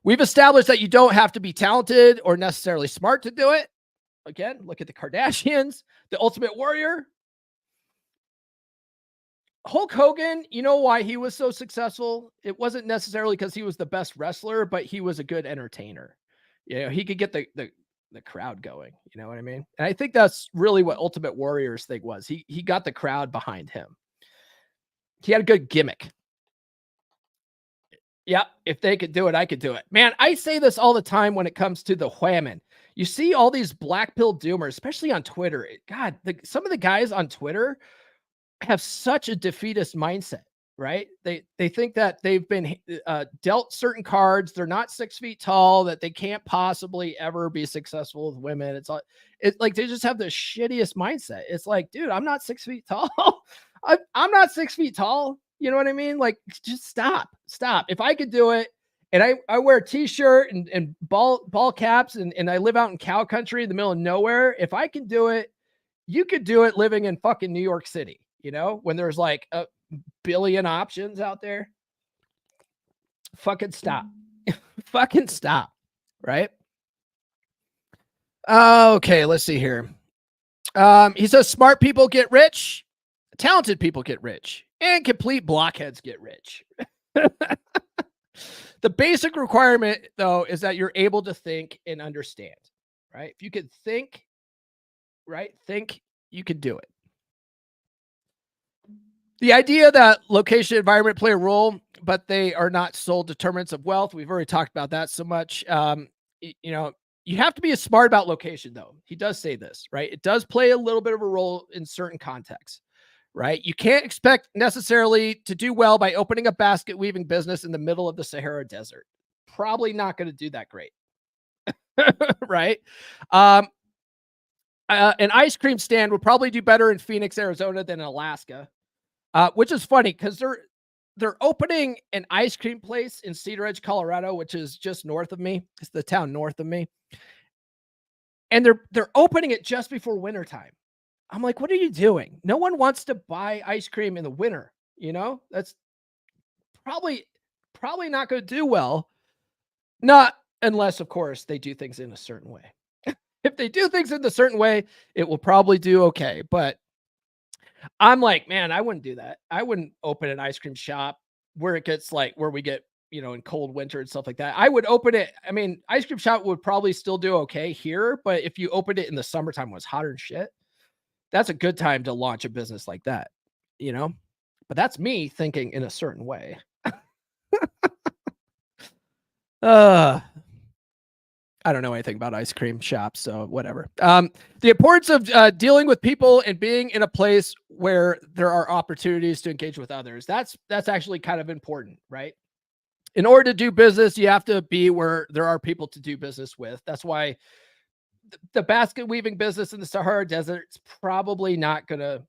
We've established that you don't have to be talented or necessarily smart to do it. Again, look at the Kardashians, the Ultimate Warrior. Hulk Hogan, you know why he was so successful? It wasn't necessarily because he was the best wrestler, but he was a good entertainer. He could get the crowd going. You know what I mean? And I think that's really what Ultimate Warrior's thing was. He got the crowd behind him. He had a good gimmick. Yeah, if they could do it, I could do it. Man, I say this all the time when it comes to the whammon. You see all these black pill doomers, especially on Twitter. God, some of the guys on Twitter have such a defeatist mindset, right? They think that they've been dealt certain cards. They're not 6 feet tall, that they can't possibly ever be successful with women. It's like they just have the shittiest mindset. It's like, dude, I'm not 6 feet tall. I'm not 6 feet tall. You know what I mean? Like, just stop. If I could do it, and I wear a t-shirt and ball caps, and I live out in cow country in the middle of nowhere. If I can do it, you could do it living in fucking New York City, you know, when there's like a billion options out there. Fucking stop. Fucking stop. Right? Okay, let's see here. He says smart people get rich, talented people get rich, and complete blockheads get rich. The basic requirement, though, is that you're able to think and understand, right? If you could think, right, you could do it. The idea that location and environment play a role, but they are not sole determinants of wealth. We've already talked about that so much. You know, you have to be smart about location, though. He does say this, right? It does play a little bit of a role in certain contexts, right? You can't expect necessarily to do well by opening a basket weaving business in the middle of the Sahara Desert. Probably not going to do that great, right? An ice cream stand would probably do better in Phoenix, Arizona than in Alaska, which is funny because they're opening an ice cream place in Cedar Edge, Colorado, which is just north of me. It's the town north of me. And they're opening it just before wintertime. I'm like, what are you doing? No one wants to buy ice cream in the winter. You know, that's probably not going to do well. Not unless, of course, they do things in a certain way. If they do things in a certain way, it will probably do okay. But I'm like, man, I wouldn't do that. I wouldn't open an ice cream shop where it gets like where we get, you know, in cold winter and stuff like that. I would open it. I mean, ice cream shop would probably still do okay here, but if you opened it in the summertime when it's hotter than shit, that's a good time to launch a business like that, you know? But that's me thinking in a certain way. I don't know anything about ice cream shops, so whatever. The importance of dealing with people and being in a place where there are opportunities to engage with others. That's actually kind of important, right? In order to do business, you have to be where there are people to do business with. That's why the basket weaving business in the Sahara Desert is probably not gonna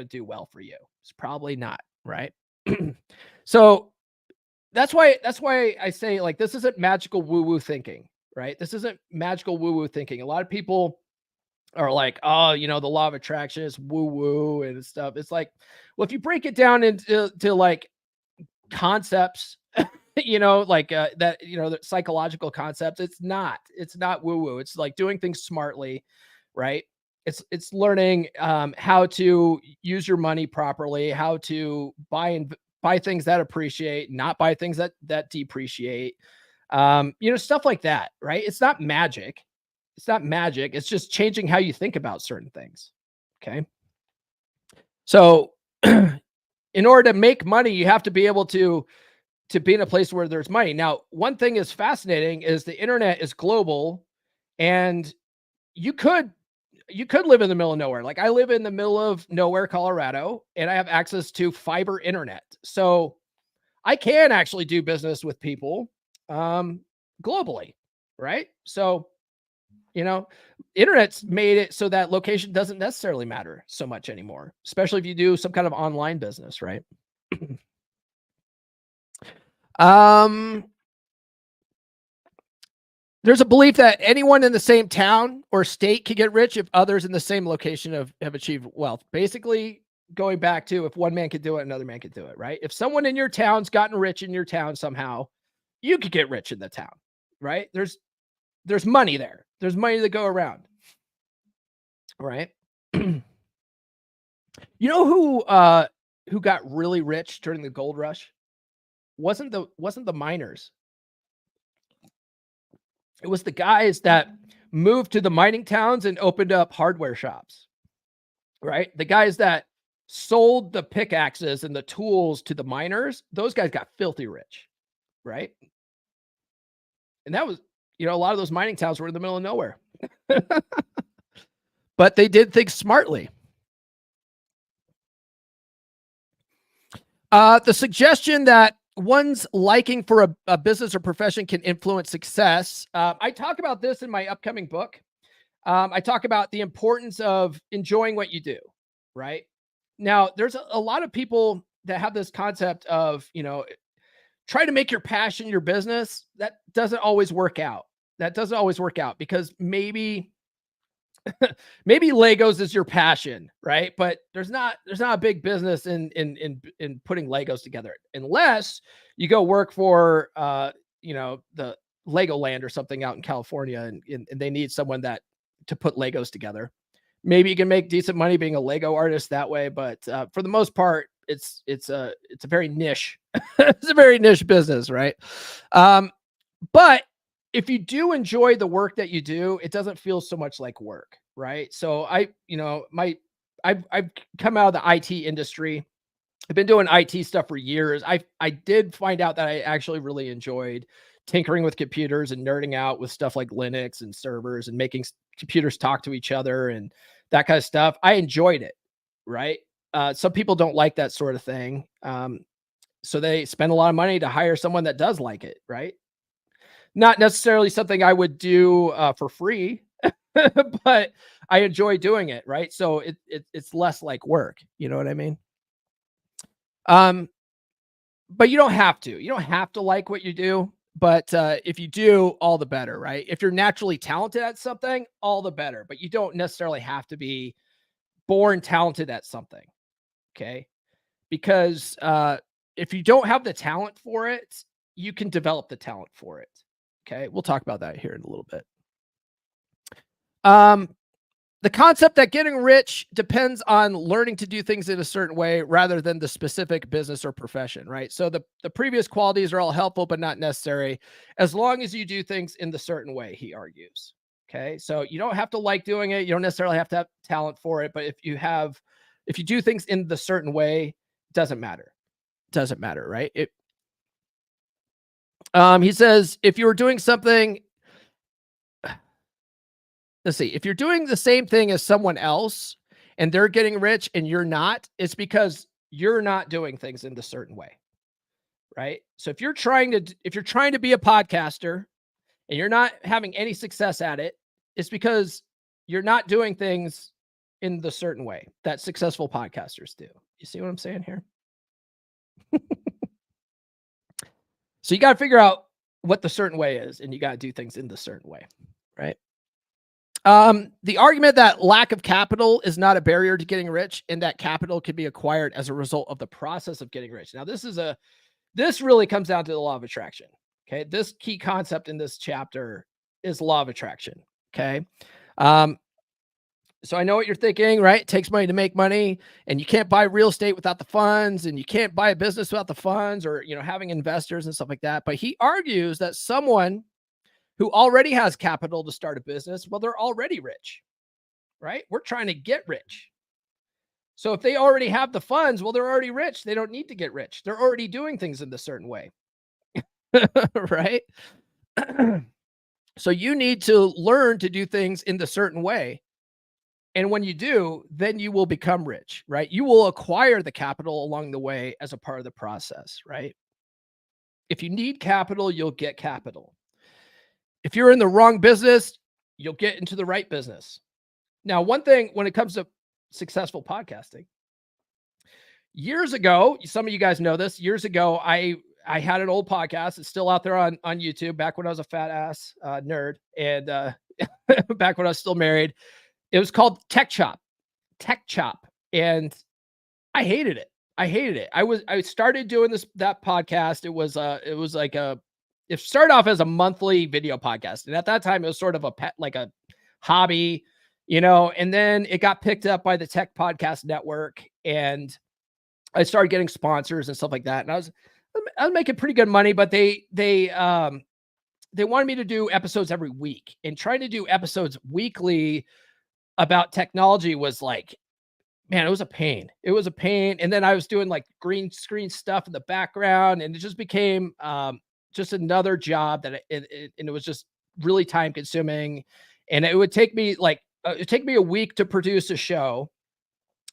do well for you. It's probably not, right? So that's why I say, like, this isn't magical woo-woo thinking, right? This isn't magical woo-woo thinking. A lot of people are like, oh, you know, the law of attraction is woo-woo and stuff. It's like, well, if you break it down into like concepts, you know, like that, you know, the psychological concepts, it's not woo-woo. It's like doing things smartly, right? It's learning how to use your money properly, how to buy things that appreciate, not buy things that depreciate. You know, stuff like that, right? It's not magic. It's just changing how you think about certain things. Okay. So in order to make money, you have to be able to be in a place where there's money. Now, one thing is fascinating is the internet is global, and you could live in the middle of nowhere. Like, I live in the middle of nowhere, Colorado, and I have access to fiber internet. So I can actually do business with people globally, right? So, you know, internet's made it so that location doesn't necessarily matter so much anymore, especially if you do some kind of online business, right? There's a belief that anyone in the same town or state can get rich if others in the same location have achieved wealth. Basically, going back to, if one man could do it, another man could do it, right? If someone in your town's gotten rich in your town somehow, you could get rich in the town, right? There's money there. There's money to go around, right? You know who got really rich during the gold rush? Wasn't the miners. It was the guys that moved to the mining towns and opened up hardware shops, right? The guys that sold the pickaxes and the tools to the miners, those guys got filthy rich, right? And that was, you know, a lot of those mining towns were in the middle of nowhere. But they did things smartly. The suggestion that one's liking for a business or profession can influence success. I talk about this in my upcoming book. I talk about the importance of enjoying what you do, right? Now, there's a lot of people that have this concept of, try to make your passion your business. That doesn't always work out. That doesn't always work out because maybe Legos is your passion, right? But there's not a big business in putting Legos together unless you go work for the Legoland or something out in California and they need someone to put Legos together. Maybe you can make decent money being a Lego artist that way, but for the most part, it's a very niche. It's a very niche business, right? But if you do enjoy the work that you do, it doesn't feel so much like work, right? So I've come out of the IT industry. I've been doing IT stuff for years. I did find out that I actually really enjoyed tinkering with computers and nerding out with stuff like Linux and servers and making computers talk to each other and that kind of stuff. I enjoyed it, right? Some people don't like that sort of thing. So they spend a lot of money to hire someone that does like it, right? Not necessarily something I would do for free, but I enjoy doing it, right? So it's less like work. You know what I mean? But you don't have to. You don't have to like what you do. But if you do, all the better, right? If you're naturally talented at something, all the better. But you don't necessarily have to be born talented at something, okay? Because if you don't have the talent for it, you can develop the talent for it. Okay, we'll talk about that here in a little bit. The concept that getting rich depends on learning to do things in a certain way rather than the specific business or profession, right? So the previous qualities are all helpful, but not necessary as long as you do things in the certain way, he argues. Okay, so you don't have to like doing it. You don't necessarily have to have talent for it, but if you do things in the certain way, it doesn't matter. It doesn't matter, right? He says, if you were doing something, let's see, if you're doing the same thing as someone else and they're getting rich and you're not, it's because you're not doing things in the certain way, right? So if you're trying to be a podcaster and you're not having any success at it, it's because you're not doing things in the certain way that successful podcasters do. You see what I'm saying here? So you got to figure out what the certain way is, and you got to do things in the certain way, right? The argument that lack of capital is not a barrier to getting rich and that capital can be acquired as a result of the process of getting rich. Now, this really comes down to the law of attraction. Okay. This key concept in this chapter is law of attraction. Okay. So I know what you're thinking, right? It takes money to make money, and you can't buy real estate without the funds, and you can't buy a business without the funds, or, having investors and stuff like that. But he argues that someone who already has capital to start a business, well, they're already rich, right? We're trying to get rich. So if they already have the funds, well, they're already rich. They don't need to get rich. They're already doing things in a certain way, right? So you need to learn to do things in the certain way. And when you do, then you will become rich, right? You will acquire the capital along the way as a part of the process, right? If you need capital, you'll get capital. If you're in the wrong business, you'll get into the right business. Now, one thing when it comes to successful podcasting, years ago, some of you guys know this, years ago, I had an old podcast. It's still out there on YouTube back when I was a fat ass nerd and back when I was still married. It was called Tech Chop. And I hated it. I started doing that podcast. It started off as a monthly video podcast. And at that time, it was sort of like a hobby, and then it got picked up by the Tech Podcast Network and I started getting sponsors and stuff like that. And I was making pretty good money, but they wanted me to do episodes every week, and trying to do episodes weekly about technology was like, man, it was a pain. And then I was doing like green screen stuff in the background, and it just became just another job and it was just really time consuming. And it would take me a week to produce a show.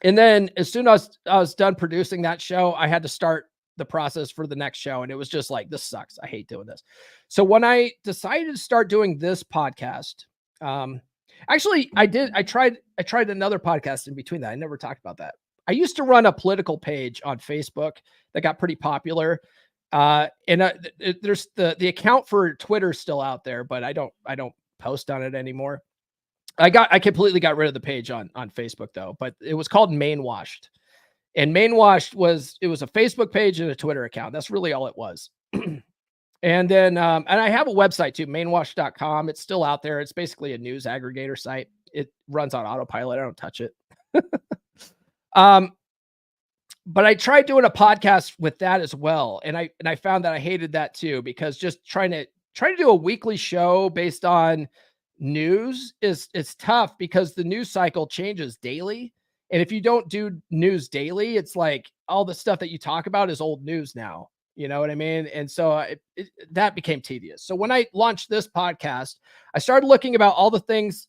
And then as soon as I was done producing that show, I had to start the process for the next show. And it was just like, this sucks. I hate doing this. So when I decided to start doing this podcast, actually I tried another podcast in between that. I never talked about that. I used to run a political page on Facebook that got pretty popular. There's the account for Twitter still out there, but I don't post on it anymore. I completely got rid of the page on Facebook though, but it was called Mainwashed. And Mainwashed was a Facebook page and a Twitter account. That's really all it was. And then and I have a website too, mainwashed.com. It's still out there. It's basically a news aggregator site. It runs on autopilot. I don't touch it. But I tried doing a podcast with that as well. And I found that I hated that too, because just trying to do a weekly show based on news is tough, because the news cycle changes daily. And if you don't do news daily, it's like all the stuff that you talk about is old news now. You know what I mean? And so that became tedious. So when I launched this podcast, I started looking at all the things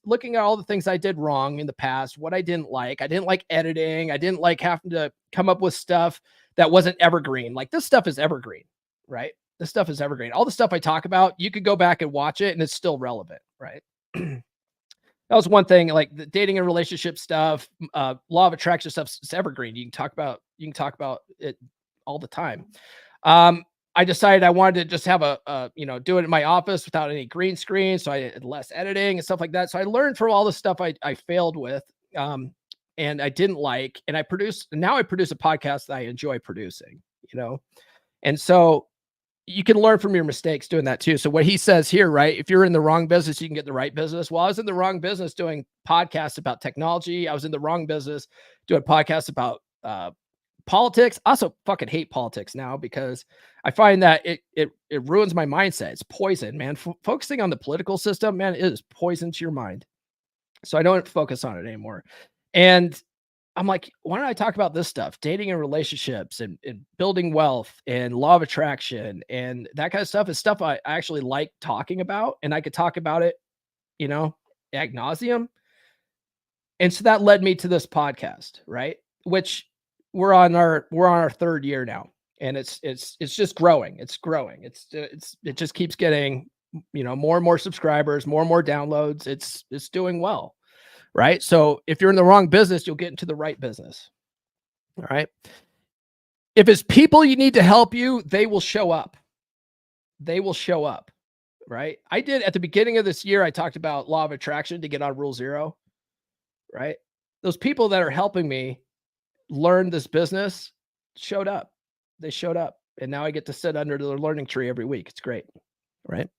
I did wrong in the past, what I didn't like. I didn't like editing. I didn't like having to come up with stuff that wasn't evergreen. Like, this stuff is evergreen, right? This stuff is evergreen. All the stuff I talk about, you could go back and watch it and it's still relevant, right? That was one thing, like the dating and relationship stuff, law of attraction stuff is evergreen. You can talk about it all the time. I decided I wanted to just have do it in my office without any green screen. So I had less editing and stuff like that. So I learned from all the stuff I failed with, and I didn't like, and now I produce a podcast that I enjoy producing, and so you can learn from your mistakes doing that too. So what he says here, right? If you're in the wrong business, you can get the right business. Well, I was in the wrong business doing podcasts about technology. I was in the wrong business doing podcasts about, politics. I also fucking hate politics now, because I find that it ruins my mindset. It's poison, man. Focusing on the political system, man, it is poison to your mind. So I don't focus on it anymore. And I'm like, why don't I talk about this stuff? Dating and relationships and building wealth and law of attraction and that kind of stuff is stuff I actually like talking about, and I could talk about it, ad nauseum. And so that led me to this podcast, right? Which we're on our third year now, and it's just growing. It's growing. It just keeps getting, more and more subscribers, more and more downloads. It's doing well. Right. So if you're in the wrong business, you'll get into the right business. All right. If it's people you need to help you, they will show up. They will show up. Right. I did at the beginning of this year, I talked about law of attraction to get on rule 0. Right. Those people that are helping me learn this business showed up. They showed up. And now I get to sit under the learning tree every week. It's great. Right.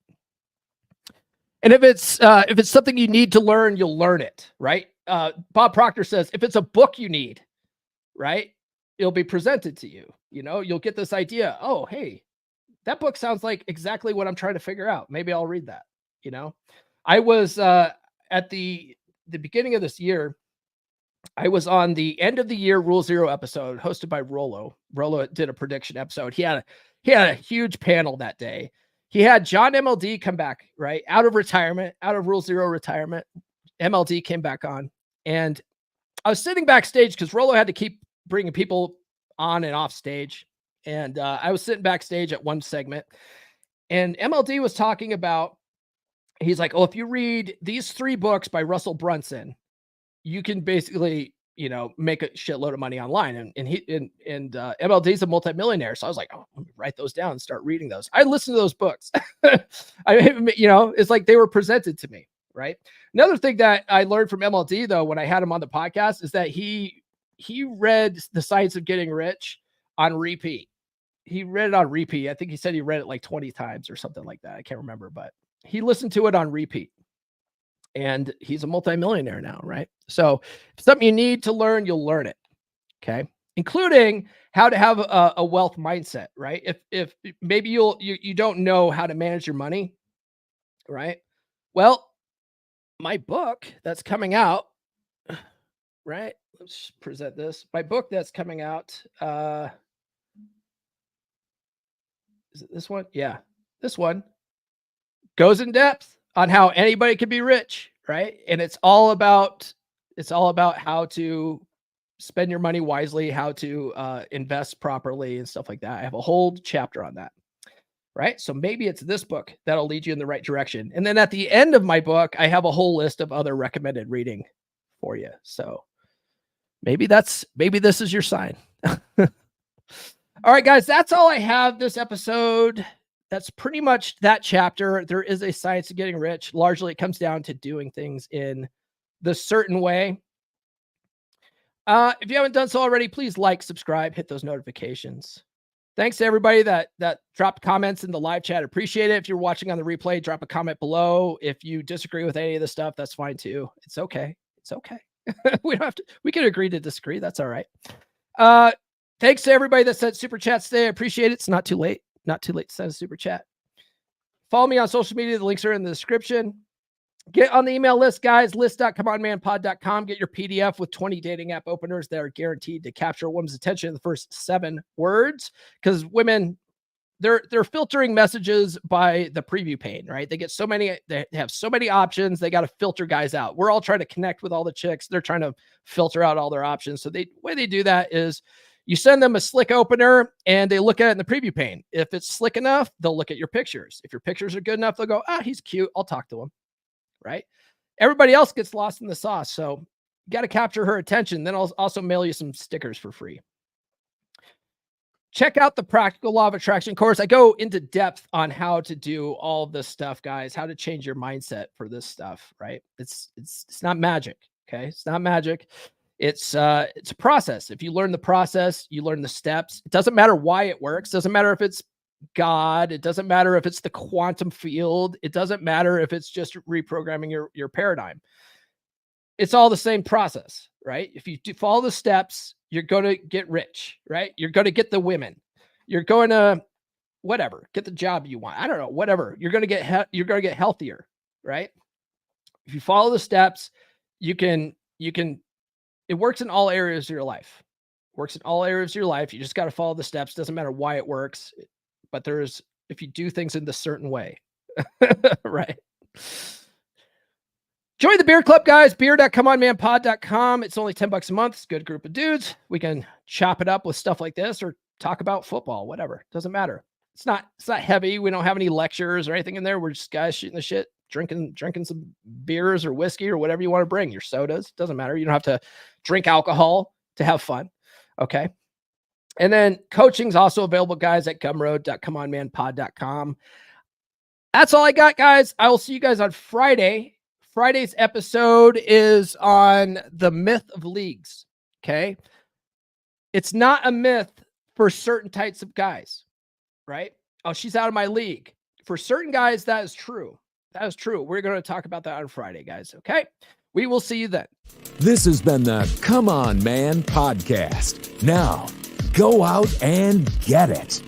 And if it's something you need to learn, you'll learn it, right? Bob Proctor says, if it's a book you need, right, it'll be presented to you. You'll get this idea. Oh, hey, that book sounds like exactly what I'm trying to figure out. Maybe I'll read that. I was at the beginning of this year, I was on the end of the year Rule 0 episode hosted by Rollo. Rollo did a prediction episode. He had a huge panel that day. He had John MLD come back, right? Out of retirement, out of Rule 0 retirement. MLD came back on. And I was sitting backstage because Rollo had to keep bringing people on and off stage. And I was sitting backstage at one segment. And MLD was talking about, he's like, oh, if you read these 3 books by Russell Brunson, you can basically, make a shitload of money online. And MLD is a multimillionaire. So I was like, oh, let me write those down and start reading those. I listened to those books. It's like they were presented to me. Right. Another thing that I learned from MLD though, when I had him on the podcast, is that he read The Science of Getting Rich on repeat. He read it on repeat. I think he said he read it like 20 times or something like that. I can't remember, but he listened to it on repeat. And he's a multimillionaire now, right? So if something you need to learn, you'll learn it, okay? Including how to have a wealth mindset, right? If maybe you don't know how to manage your money, right? Well, my book that's coming out, right? Let's present this. My book that's coming out, is it this one? Yeah, this one goes in depth on how anybody can be rich, right? And it's all about how to spend your money wisely, how to invest properly and stuff like that. I have a whole chapter on that. Right. So maybe it's this book that'll lead you in the right direction. And then at the end of my book, I have a whole list of other recommended reading for you. So maybe this is your sign. All right, guys, that's all I have this episode. That's pretty much that chapter. There is a science of getting rich. Largely, it comes down to doing things in the certain way. If you haven't done so already, please like, subscribe, hit those notifications. Thanks to everybody that dropped comments in the live chat. Appreciate it. If you're watching on the replay, drop a comment below. If you disagree with any of the stuff, that's fine too. It's okay. It's okay. We don't have to. We can agree to disagree. That's all right. Thanks to everybody that sent super chats today. I appreciate it. It's not too late. Not too late to send a super chat. Follow me on social media. The links are in the description. Get on the email list, guys. List.comeonmanpod.com. Get your PDF with 20 dating app openers that are guaranteed to capture a woman's attention in the first 7 words. Because women, they're filtering messages by the preview pane, right? They get so many, they have so many options. They got to filter guys out. We're all trying to connect with all the chicks. They're trying to filter out all their options. So the way they do that is you send them a slick opener and they look at it in the preview pane. If it's slick enough, they'll look at your pictures. If your pictures are good enough, they'll go, he's cute. I'll talk to him. Right? Everybody else gets lost in the sauce. So you got to capture her attention. Then I'll also mail you some stickers for free. Check out the Practical Law of Attraction course. I go into depth on how to do all of this stuff, guys, how to change your mindset for this stuff, right? It's not magic. Okay. It's not magic. It's a process. If you learn the process, you learn the steps. It doesn't matter why it works. It doesn't matter if it's God. It doesn't matter if it's the quantum field. It doesn't matter if it's just reprogramming your paradigm. It's all the same process, right? If you follow the steps, you're going to get rich, right? You're going to get the women. You're going to whatever, get the job you want. I don't know, whatever. You're going to get healthier, right? If you follow the steps, you can. It works in all areas of your life. It works in all areas of your life. You just got to follow the steps. Doesn't matter why it works. But if you do things in the certain way, right? Join the beer club, guys. Beer.comeonmanpod.com. It's only $10 a month. It's a good group of dudes. We can chop it up with stuff like this or talk about football, whatever. Doesn't matter. It's not heavy. We don't have any lectures or anything in there. We're just guys shooting the shit, drinking some beers or whiskey or whatever you want to bring. Your sodas. Doesn't matter. You don't have to drink alcohol to have fun. Okay. And then coaching is also available, guys, at gumroad.comeonmanpod.com. That's all I got, guys. I will see you guys on Friday. Friday's episode is on the myth of leagues. Okay. It's not a myth for certain types of guys, right? Oh, she's out of my league. For certain guys, that is true. That is true. We're going to talk about that on Friday, guys. Okay. We will see you then. This has been the Come On Man podcast. Now, go out and get it.